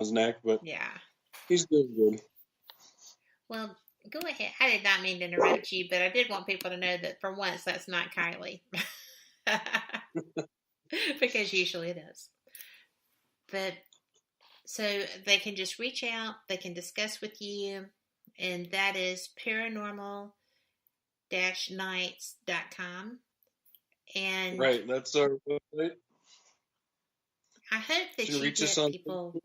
his neck, but Yeah. he's doing good. Well, go ahead. I did not mean to interrupt you, but I did want people to know that for once that's not Kylie. Because usually it is. But so they can just reach out, they can discuss with you, and that is paranormal-nights.com. And Right, that's our website. I hope that you Reach us get on people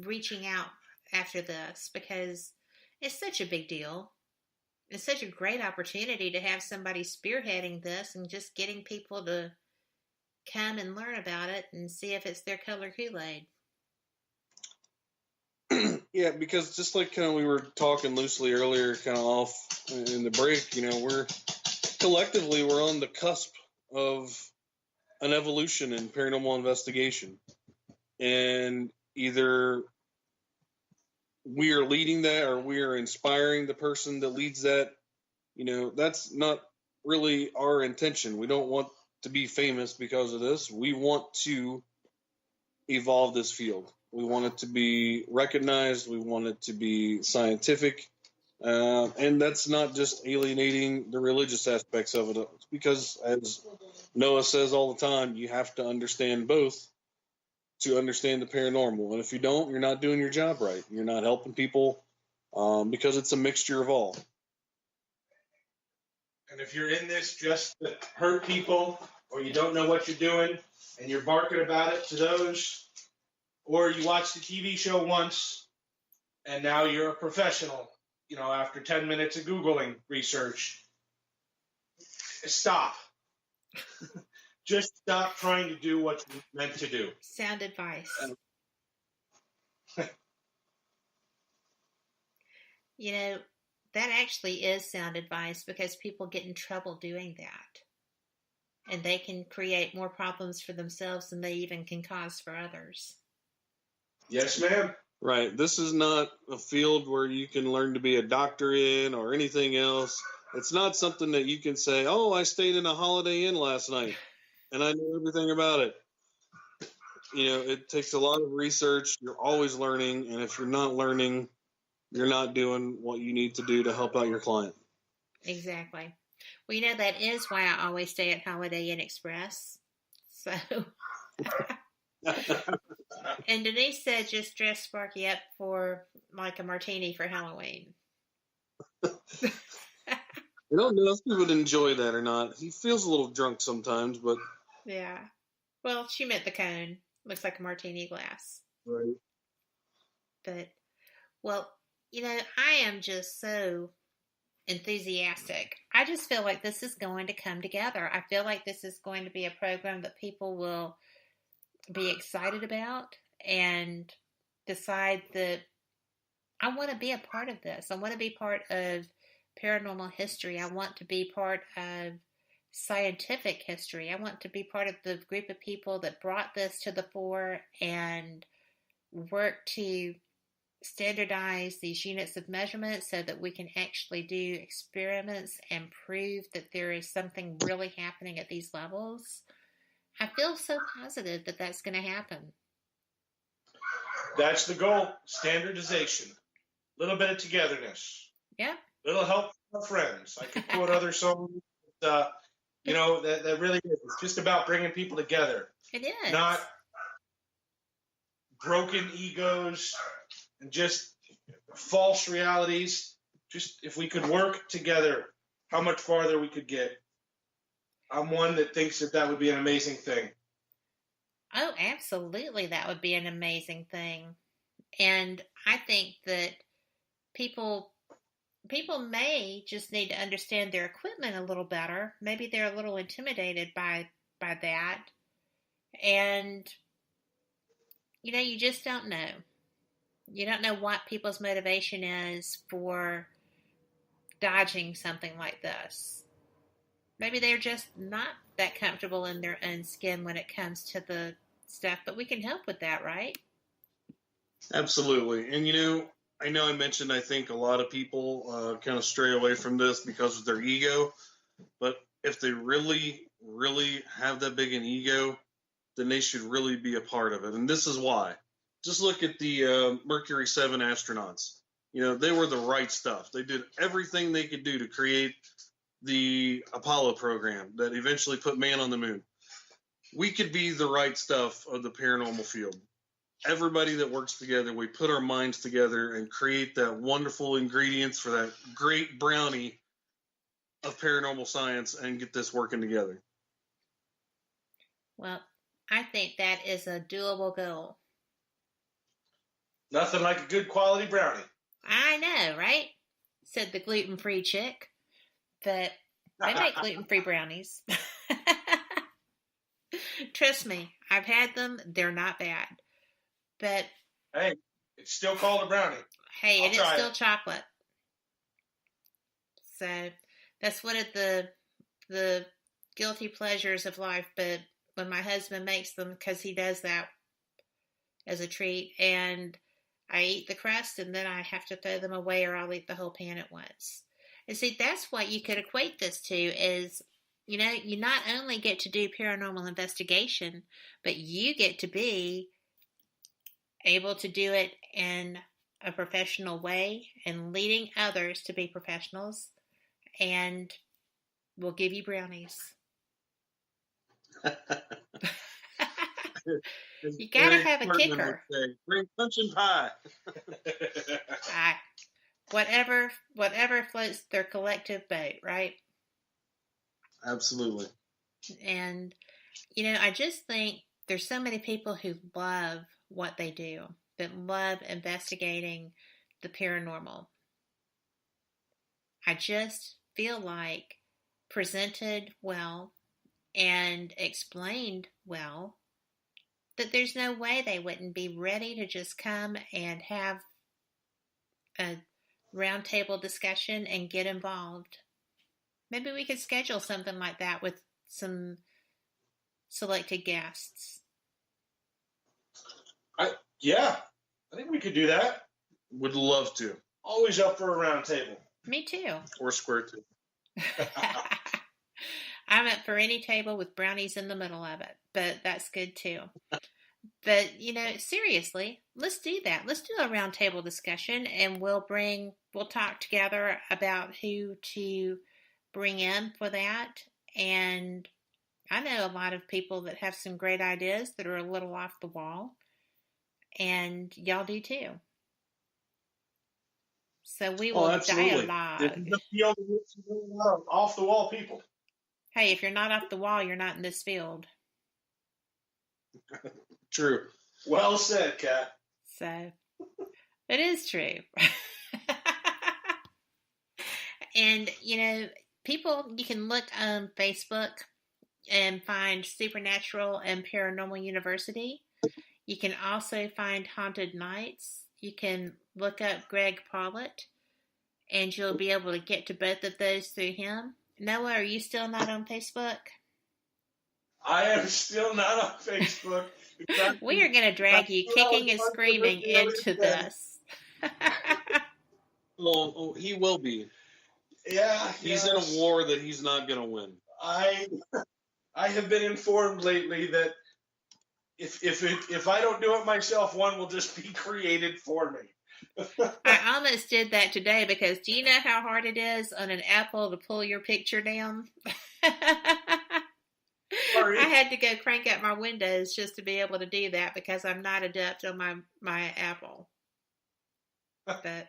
reaching out after this because it's such a big deal. It's such a great opportunity to have somebody spearheading this and just getting people to come and learn about it and see if it's their color Kool-Aid. Yeah, because just like kind of we were talking loosely earlier, kind of off in the break, we're collectively on the cusp of an evolution in paranormal investigation, and either we are leading that or we are inspiring the person that leads that. That's not really our intention. We don't want to be famous because of this. We want to evolve this field. We want it to be recognized. We want it to be scientific. And that's not just alienating the religious aspects of it. It's because, as Noah says all the time, you have to understand both to understand the paranormal. And if you don't, you're not doing your job right. You're not helping people because it's a mixture of all. And if you're in this just to hurt people, or you don't know what you're doing, and you're barking about it to those, or you watched the TV show once, and now you're a professional, after 10 minutes of Googling research, stop. Just stop trying to do what you're meant to do. Sound advice. That actually is sound advice because people get in trouble doing that. And they can create more problems for themselves than they even can cause for others. Yes, ma'am. Right. This is not a field where you can learn to be a doctor in or anything else. It's not something that you can say, oh, I stayed in a Holiday Inn last night and I know everything about it. It takes a lot of research. You're always learning. And if you're not learning, you're not doing what you need to do to help out your client. Exactly. Well, that is why I always stay at Holiday Inn Express. So, and Denise said just dress Sparky up for like a martini for Halloween. I don't know if he would enjoy that or not. He feels a little drunk sometimes, but... Yeah. Well, she meant the cone. Looks like a martini glass. Right. But, well, I am just so enthusiastic. I just feel like this is going to come together. I feel like this is going to be a program that people will be excited about and decide that I want to be a part of this. I want to be part of paranormal history. I want to be part of scientific history. I want to be part of the group of people that brought this to the fore and work to standardize these units of measurement so that we can actually do experiments and prove that there is something really happening at these levels. I feel so positive that that's going to happen. That's the goal. Standardization. A little bit of togetherness. Yeah. A little help from our friends. I could quote other songs. That really is. It's just about bringing people together. It is. Not broken egos and just false realities. Just if we could work together, how much farther we could get. I'm one that thinks that would be an amazing thing. Oh, absolutely. That would be an amazing thing. And I think that people may just need to understand their equipment a little better. Maybe they're a little intimidated by that. And, you just don't know. You don't know what people's motivation is for dodging something like this. Maybe they're just not that comfortable in their own skin when it comes to the stuff, but we can help with that, right? Absolutely. And, I know I mentioned I think a lot of people kind of stray away from this because of their ego, but if they really, really have that big an ego, then they should really be a part of it. And this is why. just look at the Mercury 7 astronauts. They were the right stuff. They did everything they could do to create the Apollo program that eventually put man on the moon. We could be the right stuff of the paranormal field. Everybody that works together, we put our minds together and create that wonderful ingredients for that great brownie of paranormal science and get this working together. Well, I think that is a doable goal. Nothing like a good quality brownie. I know, right? Said the gluten-free chick. But they make gluten-free brownies. Trust me, I've had them. They're not bad. But hey, it's still called a brownie. Hey, and it's still chocolate. So that's one of the guilty pleasures of life. But when my husband makes them, because he does that as a treat, and I eat the crust, and then I have to throw them away, or I'll eat the whole pan at once. And see, that's what you could equate this to is, you not only get to do paranormal investigation, but you get to be able to do it in a professional way and leading others to be professionals, and we'll give you brownies. You gotta have a kicker. Bring punch and pie. Whatever floats their collective boat, right? Absolutely. And, I just think there's so many people who love what they do, that love investigating the paranormal. I just feel like presented well and explained well, that there's no way they wouldn't be ready to just come and have a roundtable discussion and get involved. Maybe we could schedule something like that with some selected guests. I think we could do that. Would love to. Always up for a round table. Me too. Or square too. I'm up for any table with brownies in the middle of it, but that's good too. But, seriously, let's do that. Let's do a round table discussion, and we'll talk together about who to bring in for that. And I know a lot of people that have some great ideas that are a little off the wall, and y'all do too. So we will dialogue. Off the wall people. Hey, if you're not off the wall, you're not in this field. True. Well said, Kat. So, it is true. And, people, you can look on Facebook and find Supernatural and Paranormal University. You can also find Haunted Nights. You can look up Greg Pollitt, and you'll be able to get to both of those through him. Noah, are you still not on Facebook? I am still not on Facebook. We are going to drag you kicking and screaming into this. Well, he will be. Yeah. He's in a war that he's not going to win. I have been informed lately that if I don't do it myself, one will just be created for me. I almost did that today because do you know how hard it is on an Apple to pull your picture down? I had to go crank up my Windows just to be able to do that because I'm not adept on my Apple. But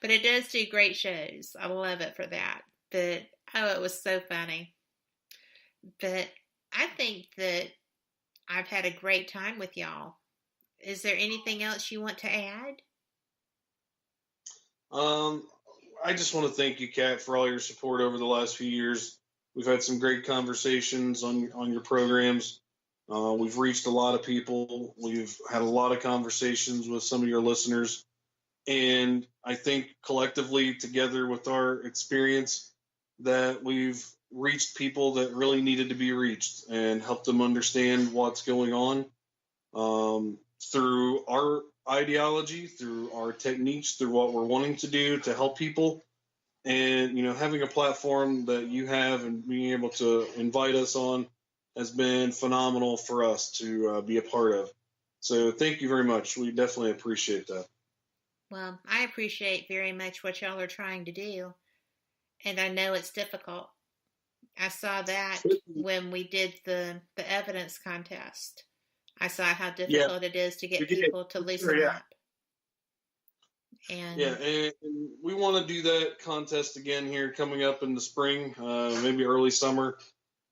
it does do great shows. I love it for that. But, it was so funny. But I think that I've had a great time with y'all. Is there anything else you want to add? I just want to thank you, Kat, for all your support over the last few years. We've had some great conversations on your programs. We've reached a lot of people. We've had a lot of conversations with some of your listeners. And I think collectively, together with our experience, that we've reached people that really needed to be reached and helped them understand what's going on through our ideology, through our techniques, through what we're wanting to do to help people. And, having a platform that you have and being able to invite us on has been phenomenal for us to be a part of. So thank you very much. We definitely appreciate that. Well, I appreciate very much what y'all are trying to do, and I know it's difficult. I saw that when we did the evidence contest. I saw how difficult it is to get people to loosen up. And and we want to do that contest again here coming up in the spring, maybe early summer.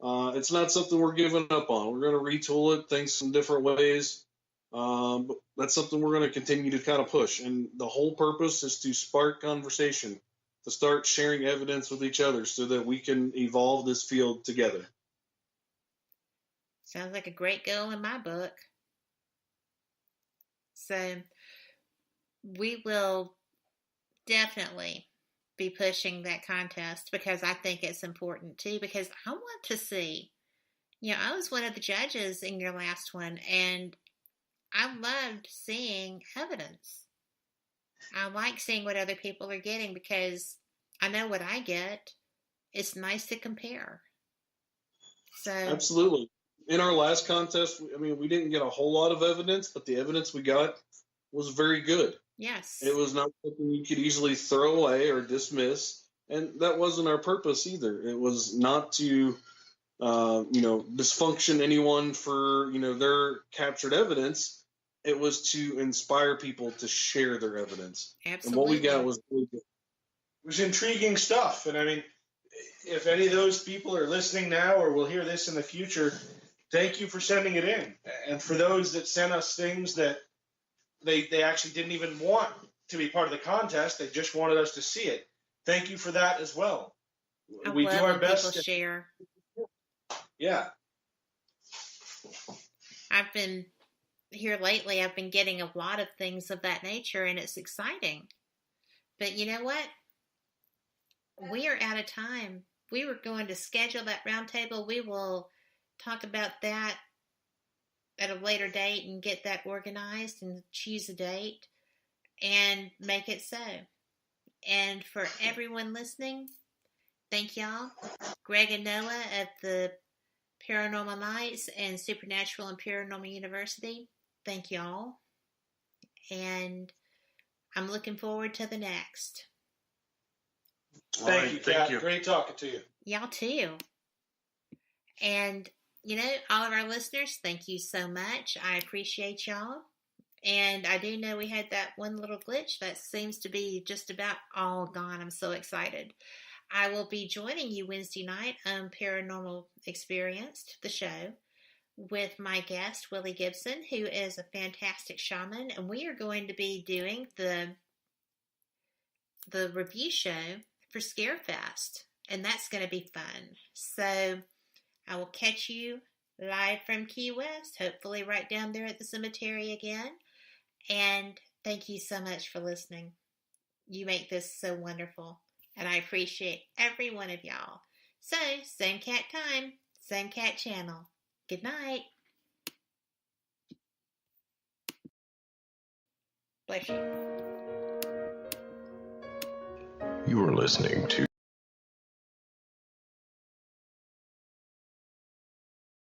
It's not something we're giving up on. We're going to retool it, things in different ways. But that's something we're going to continue to kind of push. And the whole purpose is to spark conversation, to start sharing evidence with each other so that we can evolve this field together. Sounds like a great goal in my book. So we will definitely be pushing that contest because I think it's important too, because I want to see, I was one of the judges in your last one, and I loved seeing evidence. I like seeing what other people are getting because I know what I get. It's nice to compare. So absolutely. In our last contest, we didn't get a whole lot of evidence, but the evidence we got was very good. Yes. It was not something you could easily throw away or dismiss, and that wasn't our purpose either. It was not to, dysfunction anyone for, their captured evidence. It was to inspire people to share their evidence. Absolutely. And what we got was really good. It was intriguing stuff, and if any of those people are listening now or will hear this in the future, thank you for sending it in. And for those that sent us things that they actually didn't even want to be part of the contest, they just wanted us to see it. Thank you for that as well. We do our best to share. Yeah. I've been here lately, I've been getting a lot of things of that nature, and it's exciting. But you know what? We are out of time. We were going to schedule that roundtable. We will talk about that at a later date and get that organized and choose a date and make it so. And for everyone listening, thank y'all. Greg and Noah at the Paranormal Nights and Supernatural and Paranormal University, thank y'all. And I'm looking forward to the next. Thank you, Kat. Great talking to you. Y'all too. And, all of our listeners, thank you so much. I appreciate y'all. And I do know we had that one little glitch that seems to be just about all gone. I'm so excited. I will be joining you Wednesday night on Paranormal Experienced, the show, with my guest, Willie Gibson, who is a fantastic shaman. And we are going to be doing the review show for Scarefest, and that's going to be fun. So I will catch you live from Key West, hopefully right down there at the cemetery again. And thank you so much for listening. You make this so wonderful, and I appreciate every one of y'all. So, same cat time, same cat channel. Good night. Bless you. You are listening to